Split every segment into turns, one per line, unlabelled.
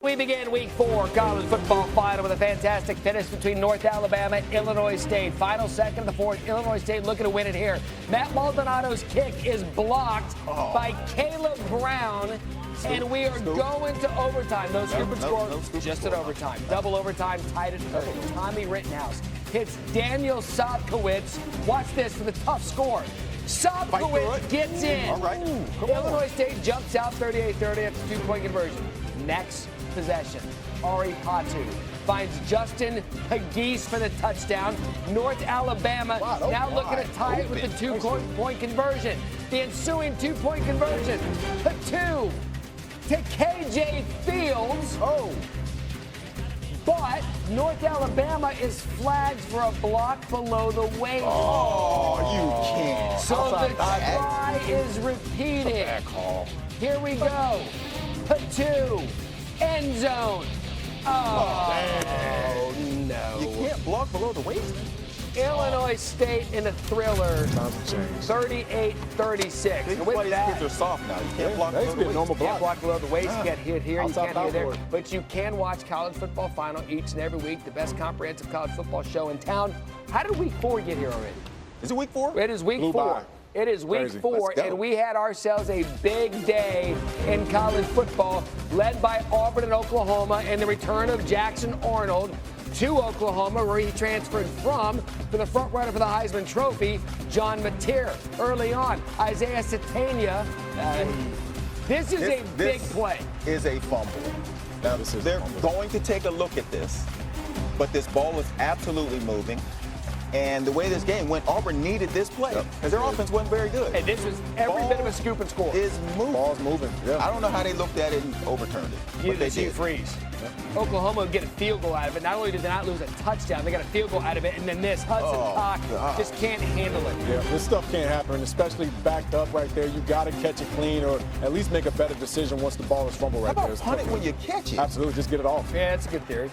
We begin week 4 college football final with a fantastic finish between North Alabama and Illinois State. Final second of the fourth, Illinois State looking to win it here. Matt Maldonado's kick is blocked by Caleb Brown, and we are going to overtime. No scoop score, just at overtime. Double overtime, tied at 30. Tommy Rittenhouse hits Daniel Sobkowitz. Watch this for the tough score. Sobkowitz gets in.
All right.
Illinois State jumps out 38-30 after 2-point conversion. Next possession, Ari Patu finds Justin Pegues for the touchdown. North Alabama now looking to tie it with the 2-point conversion. The ensuing 2-point conversion, Patu to KJ Fields. But North Alabama is flagged for a block below the waist.
Oh, you can't.
So the try is repeated. Here we go. Patu. End zone. Oh, no.
You can't block below the waist.
Illinois State in a thriller, 38-36.
These kids are soft now. You can't block below the waist.
You can't block below the waist. You can't hit here. You can't hit there. But you can watch college football final each and every week. The best comprehensive college football show in town. How did week 4 get here already?
Is it week 4?
It is week 4. It is week 4, and we had ourselves a big day in college football, led by Auburn and Oklahoma, and the return of Jackson Arnold to Oklahoma, where he transferred from to the front runner for the Heisman Trophy, John Mateer. Early on, Isaiah Satania. This is a big play.
This is a fumble. Now, they're going to take a look at this, but this ball is absolutely moving. And the way this game went, Auburn needed this play because their offense wasn't very good.
And this was every bit of a scoop and score.
Is moving.
Ball's moving.
I don't know how they looked at it and overturned it.
But they did. Freeze. Oklahoma would get a field goal out of it. Not only did they not lose a touchdown, they got a field goal out of it. And then this, Hudson Cock just can't handle it.
Yeah, this stuff can't happen, especially backed up right there. You got to catch it clean or at least make a better decision once the ball is fumbled right there.
How about punt it when you catch it?
Absolutely, just get it off.
Yeah, that's a good theory.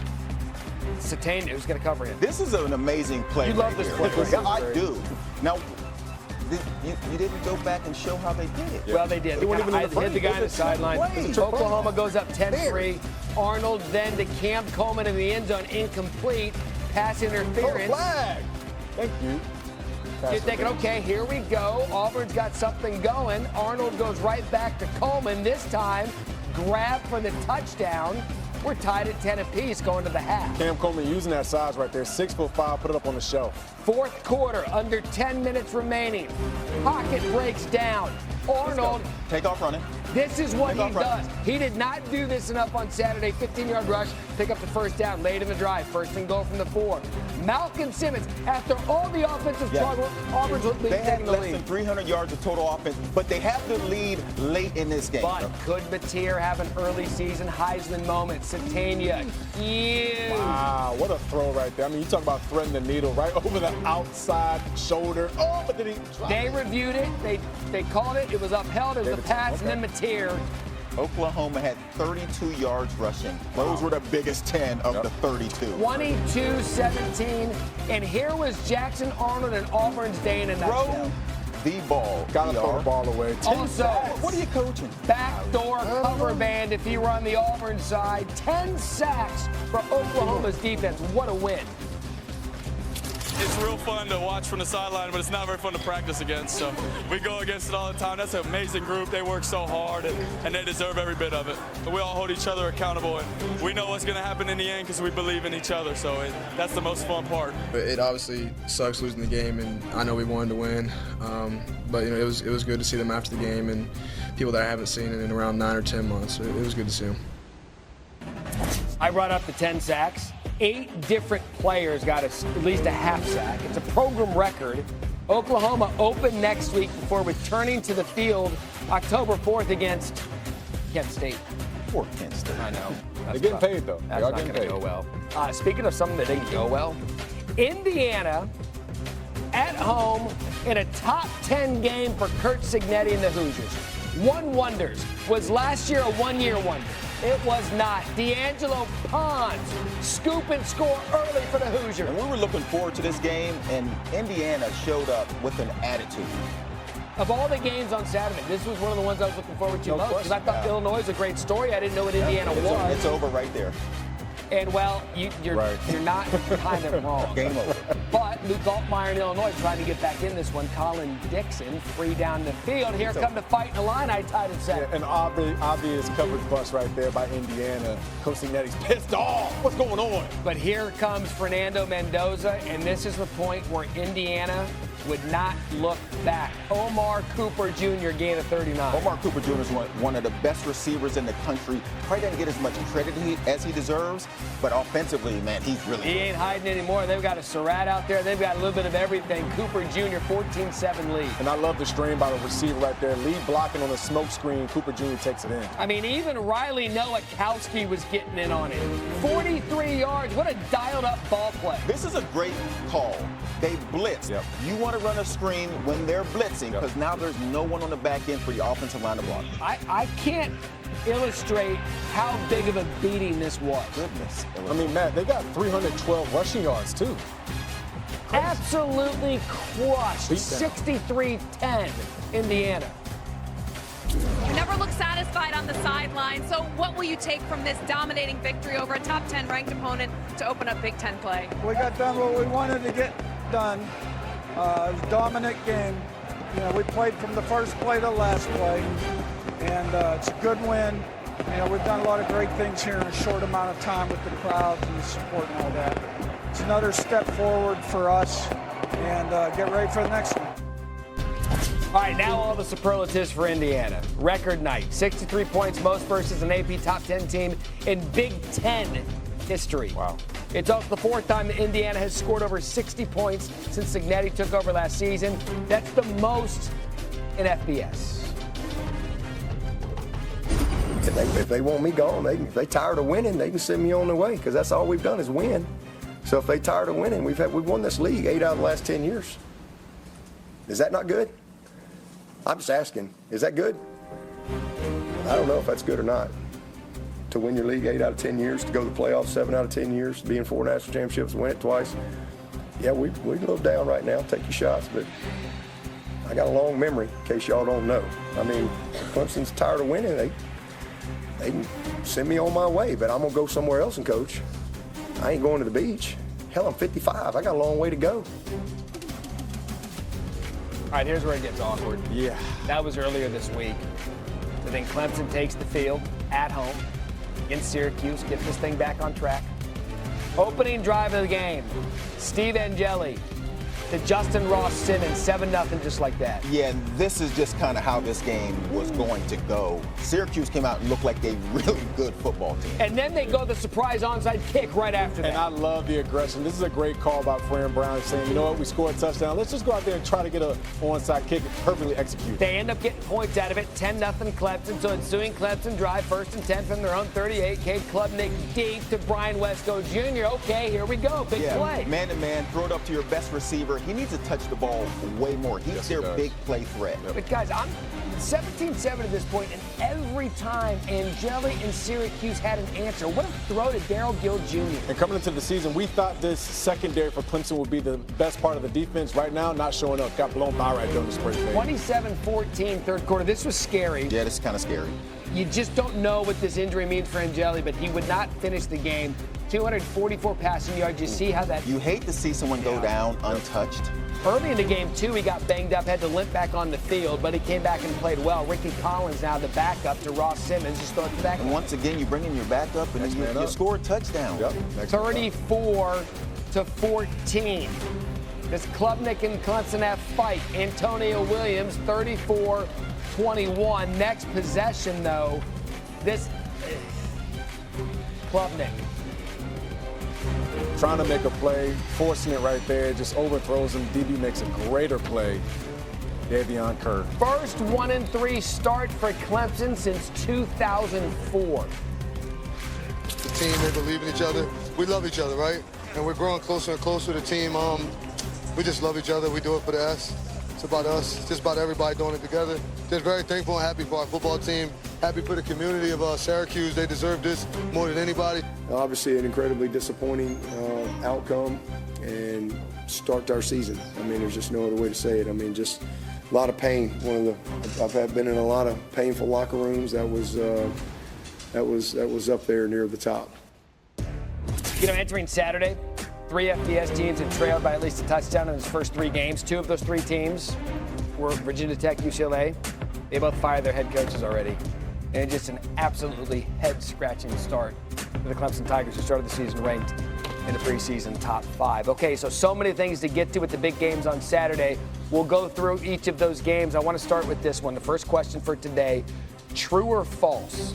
Satania, who's going to cover him?
This is an amazing play.
You love this play, right?
Yeah, I do. Now, you didn't go back and show how they did it.
Well, they did. They hit the guy on the sideline. Oklahoma goes up 10-3. Arnold then to Cam Coleman in the end zone, incomplete. Pass interference.
Flag. Thank you.
You're thinking, okay, here we go. Auburn's got something going. Arnold goes right back to Coleman. This time, grab for the touchdown. We're tied at 10 apiece going to the half.
Cam Coleman using that size right there, 6'5", put it up on the shelf.
Fourth quarter, under 10 minutes remaining. Pocket breaks down. Arnold.
Take off running.
This is what he does. He did not do this enough on Saturday. 15-yard rush, pick up the first down late in the drive. First and goal from the 4. Malcolm Simmons, after all the offensive struggle, Auburn's taking the lead.
They had less than 300 yards of total offense, but they have the lead late in this game.
But could Mateer have an early season Heisman moment? Satania, huge.
Wow, what a throw right there. I mean, you talk about threading the needle right over the outside shoulder. Oh, but did he drop
They reviewed it. They called it. It was upheld. It was a pass, and then Mateer.
Oklahoma had 32 yards rushing. Those were the biggest 10 of the 32.
22-17. And here was Jackson Arnold and Auburn's day in a nutshell.
The ball.
Gotta throw the ball away.
Also,
what are you coaching?
Backdoor cover band if you were on the Auburn side. 10 sacks for Oklahoma's defense. What a win.
It's real fun to watch from the sideline, but it's not very fun to practice against. So we go against it all the time. That's an amazing group. They work so hard, and they deserve every bit of it. But we all hold each other accountable, and we know what's going to happen in the end because we believe in each other. So that's the most fun part.
It obviously sucks losing the game, and I know we wanted to win. But it was good to see them after the game and people that I haven't seen in around 9 or 10 months. So it was good to see them.
I brought up the 10 sacks. 8 different players got at least a half sack. It's a program record. Oklahoma open next week before returning to the field October 4th against Kent State.
Poor Kent State.
I know.
They're getting paid, though.
That's not going to go well. Speaking of something that didn't go well, Indiana at home in a top 10 game for Curt Cignetti and the Hoosiers. One wonders, was last year a one-year wonder? It was not. D'Angelo Pons, scoop and score early for the Hoosiers.
And we were looking forward to this game, and Indiana showed up with an attitude.
Of all the games on Saturday, this was one of the ones I was looking forward to most because I thought Illinois was a great story. I didn't know what Indiana was.
It's over right there.
And, well, you're not kind of wrong.
Game over.
But Luke Altmaier in Illinois trying to get back in this one. Colin Dixon free down the field. Here come to fight in the line. I tied it set.
Yeah, an obvious coverage bust right there by Indiana. Coach Cignetti's pissed off. What's going on?
But here comes Fernando Mendoza, and this is the point where Indiana would not look back. Omar Cooper Jr. gained a 39.
Omar Cooper Jr. is one of the best receivers in the country. Probably doesn't get as much credit as he deserves, but offensively, man, he's really
He ain't hiding anymore. They've got a Surratt out there. They've got a little bit of everything. Cooper Jr. 14-7 lead.
And I love the stream by the receiver right there. Lead blocking on the smoke screen. Cooper Jr. takes it in.
I mean, even Riley Nowakowski was getting in on it. 43 yards. What a dialed-up ball play.
This is a great call. They blitz.
Yep.
You want to run a screen when they're blitzing because now there's no one on the back end for the offensive line to block.
I can't illustrate how big of a beating this was.
Goodness.
I mean, Matt, they got 312 rushing yards, too.
Absolutely crushed.
Beat down.
63-10, Indiana.
You never look satisfied on the sideline. So what will you take from this dominating victory over a top 10 ranked opponent to open up Big Ten play?
We got done what we wanted to get done. It was a dominant game. You know, we played from the first play to the last play, and it's a good win. You know, we've done a lot of great things here in a short amount of time with the crowds and the support and all that. It's another step forward for us, and get ready for the next one.
All right, now all the superlatives for Indiana. Record night, 63 points, most versus an AP top 10 team in Big Ten history.
Wow.
It's also the fourth time that Indiana has scored over 60 points since Cignetti took over last season. That's the most in FBS.
If they want me gone, if they tired of winning, they can send me on the way because that's all we've done is win. So if they tired of winning, we've won this league 8 out of the last 10 years. Is that not good? I'm just asking, is that good? I don't know if that's good or not. To win your league 8 out of 10 years, to go to the playoffs 7 out of 10 years, to be in 4 national championships, win it twice. Yeah, we're a little down right now. Take your shots, but I got a long memory, in case y'all don't know. I mean, if Clemson's tired of winning, they can send me on my way, but I'm going to go somewhere else and coach. I ain't going to the beach. Hell, I'm 55. I got a long way to go.
All right, here's where it gets awkward.
Yeah.
That was earlier this week. So then Clemson takes the field at home against Syracuse, get this thing back on track. Opening drive of the game, Steve Angeli to Justin Ross Simmons, 7-0, just like that.
Yeah, and this is just kind of how this game was going to go. Syracuse came out and looked like a really good football team.
And then they go the surprise onside kick right after that.
And I love the aggression. This is a great call by Querim Brown saying, you know what, we scored a touchdown. Let's just go out there and try to get an onside kick perfectly executed.
They end up getting points out of it, 10-0 Clemson. So ensuing Clemson drive, 1st and 10 from their own 38. Cade Klubnik deep to Brian Wesco Jr. Okay, here we go. Big play.
Man-to-man, throw it up to your best receiver. He needs to touch the ball way more. He's their big play threat.
But guys, I'm 17-7 at this point, and every time Angeli and Syracuse had an answer. What a throw to Darrell Gill Jr.
And coming into the season, we thought this secondary for Clemson would be the best part of the defense. Right now, not showing up. Got blown by right during the spring game.
27-14 third quarter. This was scary.
Yeah, this is kind of scary.
You just don't know what this injury means for Angeli, but he would not finish the game. 244 passing yards. You see how that...
You hate to see someone go down untouched.
Early in the game, too, he got banged up, had to limp back on the field, but he came back and played well. Ricky Collins now the backup to Ross Simmons. Just throw it back.
And once again, you bring in your backup and you score a touchdown.
Yep.
34-14. This Klubnik and Clemson have fight. Antonio Williams, 34-21. Next possession, though, this Klubnik.
Trying to make a play, forcing it right there, just overthrows him. DB makes a greater play. Davion Kerr.
First 1-3 start for Clemson since 2004.
The team, they believe in each other. We love each other, right? And we're growing closer and closer to the team. We just love each other. We do it for the S. It's about us. It's just about everybody doing it together. Just very thankful and happy for our football team. Happy for the community of Syracuse. They deserve this more than anybody.
Obviously, an incredibly disappointing outcome and start to our season. I mean, there's just no other way to say it. I mean, just A lot of pain. I've been in a lot of painful locker rooms. That was up there near the top.
You know, entering Saturday, 3 FBS teams had trailed by at least a touchdown in its first 3 games. 2 of those 3 teams were Virginia Tech, UCLA. They both fired their head coaches already. And just an absolutely head-scratching start for the Clemson Tigers, who started the season ranked in the preseason top 5. Okay, so many things to get to with the big games on Saturday. We'll go through each of those games. I want to start with this one. The first question for today, true or false?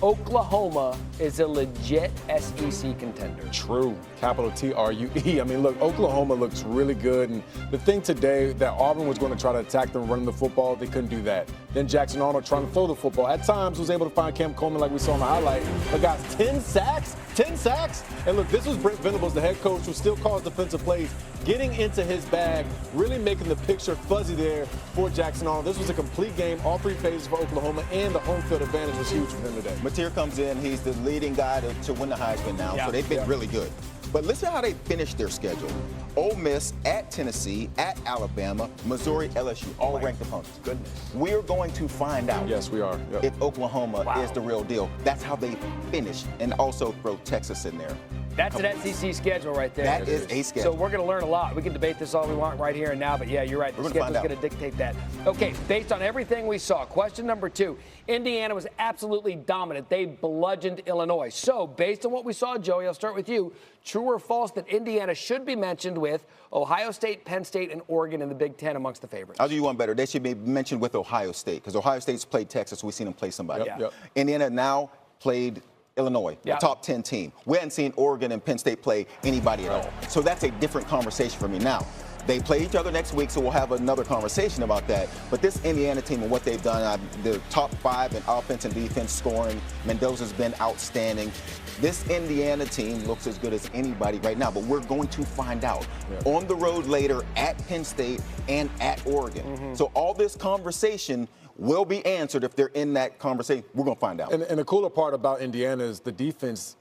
Oklahoma is a legit SEC contender.
True. Capital T-R-U-E. I mean, look, Oklahoma looks really good. And the thing today that Auburn was going to try to attack them running the football, they couldn't do that. Then Jackson Arnold trying to throw the football. At times was able to find Cam Coleman like we saw in the highlight. But guys, 10 sacks? 10 sacks? And look, this was Brent Venables, the head coach, who still calls defensive plays, getting into his bag, really making the picture fuzzy there for Jackson Arnold. This was a complete game, all 3 phases for Oklahoma, and the home field advantage was huge for him today.
Mateer comes in. He's the leading guy to win the Heisman now, so they've been really good. But listen how they finished their schedule. Ole Miss, at Tennessee, at Alabama, Missouri, LSU, all ranked opponents.
Goodness.
We're going to find out.
Yes, we are. Yep.
If Oklahoma is the real deal. That's how they finish, and also throw Texas in there.
That's an SEC schedule right there.
That is a schedule.
So we're going to learn a lot. We can debate this all we want right here and now, but yeah, you're right. The schedule's going to dictate that. Okay, based on everything we saw, question number 2. Indiana was absolutely dominant. They bludgeoned Illinois. So based on what we saw, Joey, I'll start with you. True or false that Indiana should be mentioned with Ohio State, Penn State, and Oregon in the Big Ten amongst the favorites?
I'll do you one better. They should be mentioned with Ohio State because Ohio State's played Texas. We've seen them play somebody.
Yep.
Indiana now played Illinois, the top 10 team. We hadn't seen Oregon and Penn State play anybody at all. So that's a different conversation for me. Now, they play each other next week, so we'll have another conversation about that. But this Indiana team and what they've done, they're top 5 in offense and defense scoring. Mendoza's been outstanding. This Indiana team looks as good as anybody right now, but we're going to find out on the road later at Penn State and at Oregon. So all this conversation will be answered if they're in that conversation. We're going to find out.
And the cooler part about Indiana is the defense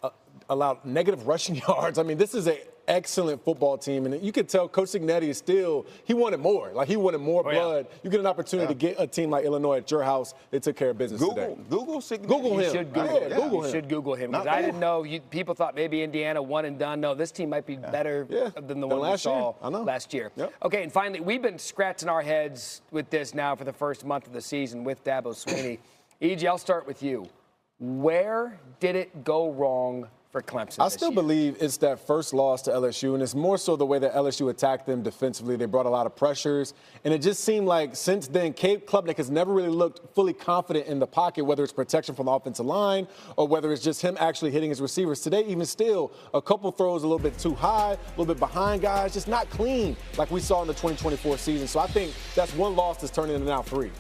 allowed negative rushing yards. I mean, this is an excellent football team, and you could tell Coach Signetti is still, he wanted more. Like, he wanted more blood. You get an opportunity to get a team like Illinois at your house. They took care of business today.
Google Signetti.
Google him.
You should Google him.
Google him.
You should Google him. Because I didn't know. People thought maybe Indiana one and done. No, this team might be better than the one we saw last year. Okay, and finally, we've been scratching our heads with this now for the first month of the season with Dabo Swinney. E.G., I'll start with you. Where did it go wrong for Clemson?
I still believe it's that first loss to LSU, and it's more so the way that LSU attacked them defensively. They brought a lot of pressures, and it just seemed like since then, Cade Klubnik has never really looked fully confident in the pocket, whether it's protection from the offensive line or whether it's just him actually hitting his receivers. Today, even still, a couple throws a little bit too high, a little bit behind guys, just not clean like we saw in the 2024 season. So I think that's one loss that's turning into now 3.